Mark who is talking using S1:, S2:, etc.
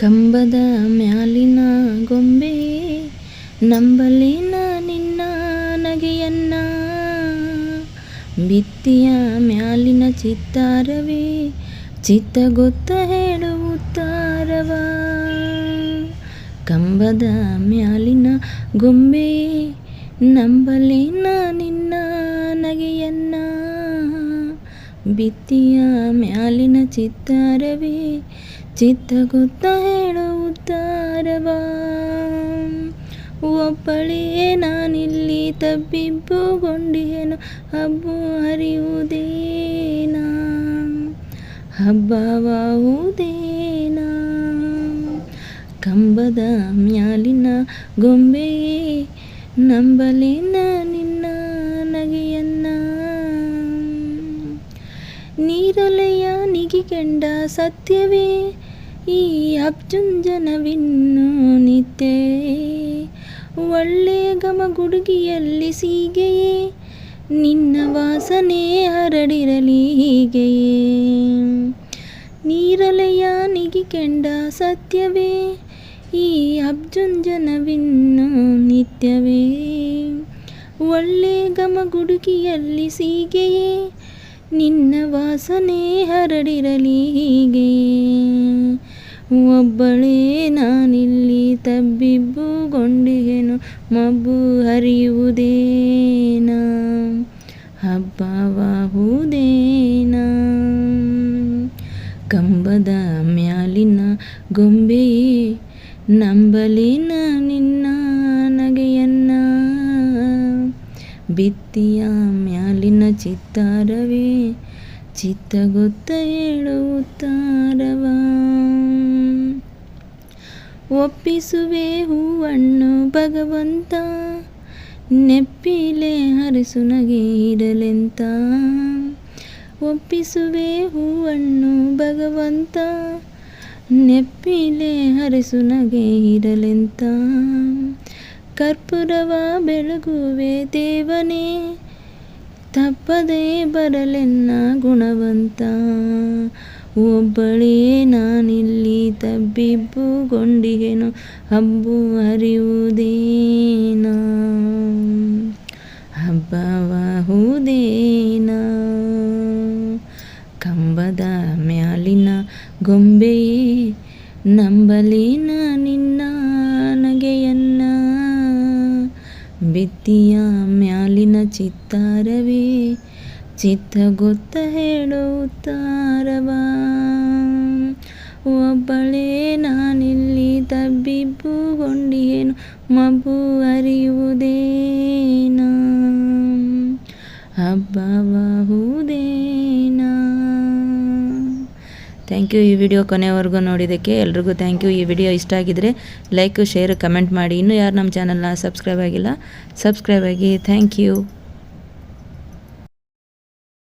S1: ಕಂಬದ ಮ್ಯಾಲಿನ ಗೊಂಬೆ ನಂಬಲೇನ ನಿನ್ನ ನಗೆಯನ್ನ, ಬಿತ್ತಿಯ ಮ್ಯಾಲಿನ ಚಿತ್ತಾರವೇ ಚಿತ್ತ ಗೊತ್ತ ಹೇಳು ಉತ್ತಾರವ. ಕಂಬದ ಮ್ಯಾಲಿನ ಗೊಂಬೆ ನಂಬಲೇನ ನಿನ್ನ ನಗೆಯನ್ನ, ಬಿತ್ತಿಯ ಮ್ಯಾಲಿನ ಚಿತ್ತಾರವೇ ಚಿತ್ತ ಗೊತ್ತ ಹೇಳು ಉತ್ತಾರವ. ಒಬ್ಬಳೇ ನಾನಿಲ್ಲಿ ತಬ್ಬಿಬ್ಬುಗೊಂಡಿಹೆನು, ಹಬ್ಬು ಹರಿಯುವುದೇನ ಹಬ್ಬವಾವುದೇನ. ಕಂಬದ ಮ್ಯಾಲಿನ ಗೊಂಬೆ ನಂಬಲೇನ ನಿನ್ನ ನಗೆಯನ್ನ, ನೀರಲೆಯ ನಿಗಿಕೆಂಡ ಸತ್ಯವೇ ಈ ಅಬ್ಜುಂಜನವಿನ್ನು ನಿತ್ಯ, ಒಳ್ಳೆ ಗಮಗುಡುಗಿಯಲ್ಲಿ ಸೀಗೆಯೇ ನಿನ್ನ ವಾಸನೆ ಹರಡಿರಲಿ ಹೀಗೆಯೇ. ನೀರಲೆಯ ನಿಗಿಕೆಂಡ ಸತ್ಯವೇ ಈ ಅಬ್ಜುಂಜನವಿನ್ನು ನಿತ್ಯವೇ, ಒಳ್ಳೆ ಗಮಗುಡುಗಿಯಲ್ಲಿ ಸೀಗೆಯೇ ನಿನ್ನ ವಾಸನೆ ಹರಡಿರಲಿ ಹೀಗೆಯೇ. ಒಬ್ಬಳೇ ನಾನಿಲ್ಲಿ ತಬ್ಬಿಬ್ಬುಗೊಂಡಿಹೆನು, ಮಬ್ಬು ಹರಿಯುವುದೇನ ಹಬ್ಬವಾಹುದೇನ. ಕಂಬದ ಮ್ಯಾಲಿನ ಗೊಂಬೆಯೇ ನಂಬಲೇನ ನಿನ್ನ ನಗೆಯನ್ನ, ಬಿತ್ತಿಯ ಮ್ಯಾಲಿನ ಚಿತ್ತಾರವೇ ಚಿತ್ತ ಗೊತ್ತ ಹೇಳು ಉತ್ತಾರವ. ಒಪ್ಪಿಸುವೆ ಹೂವನ್ನು ಭಗವಂತ, ನೆಪ್ಪಿಲೆ ಹರಿಸು ನಗೆ ಇರಲೆಂತ. ಒಪ್ಪಿಸುವೆ ಹೂವನ್ನು ಭಗವಂತ, ನೆಪ್ಪಿಲೆ ಹರಿಸು ನಗೆ ಇರಲೆಂತ. ಕರ್ಪೂರವ ಬೆಳಗುವೆ ದೇವನೇ, ತಪ್ಪದೇ ಬರಲೆನ್ನ ಗುಣವಂತ. ಒಬ್ಬಳೇ ನಾನಿಲ್ಲಿ ತಬ್ಬಿಬ್ಬುಗೊಂಡಿಹೆನು, ಹಬ್ಬು ಹರಿಯುವುದೇನ ಹಬ್ಬವಾಹುದೇನ. ಕಂಬದ ಮ್ಯಾಲಿನ ಗೊಂಬೆಯೇ ನಂಬಲೇನ ನಿನ್ನ ನಗೆಯನ್ನ, ಬಿತ್ತಿಯ ಮ್ಯಾಲಿನ ಚಿತ್ತಾರವೇ ಚಿತ್ತ ಗೊತ್ತ ಹೇಳು ಉತ್ತಾರವ. ಒಬ್ಬಳೇ ನಾನಿಲ್ಲಿ ತಬ್ಬಿಬ್ಬುಗೊಂಡಿಹೆನು, ಮಬ್ಬು ಹರಿಯುವುದೇನ ಹಬ್ಬವಾಹುದೇನ. Thank you. ಈ ವಿಡಿಯೋ ಕೊನೆವರೆಗೂ ನೋಡಿದ್ದಕ್ಕೆ ಎಲ್ರಿಗೂ ಥ್ಯಾಂಕ್ ಯು. ಈ ವಿಡಿಯೋ ಇಷ್ಟ ಆಗಿದರೆ ಲೈಕ್, ಶೇರ್, ಕಮೆಂಟ್ ಮಾಡಿ. ಇನ್ನೂ ಯಾರು ನಮ್ಮ ಚಾನಲ್ನ ಸಬ್ಸ್ಕ್ರೈಬ್ ಆಗಿಲ್ಲ ಸಬ್ಸ್ಕ್ರೈಬ್ ಆಗಿ. Thank you.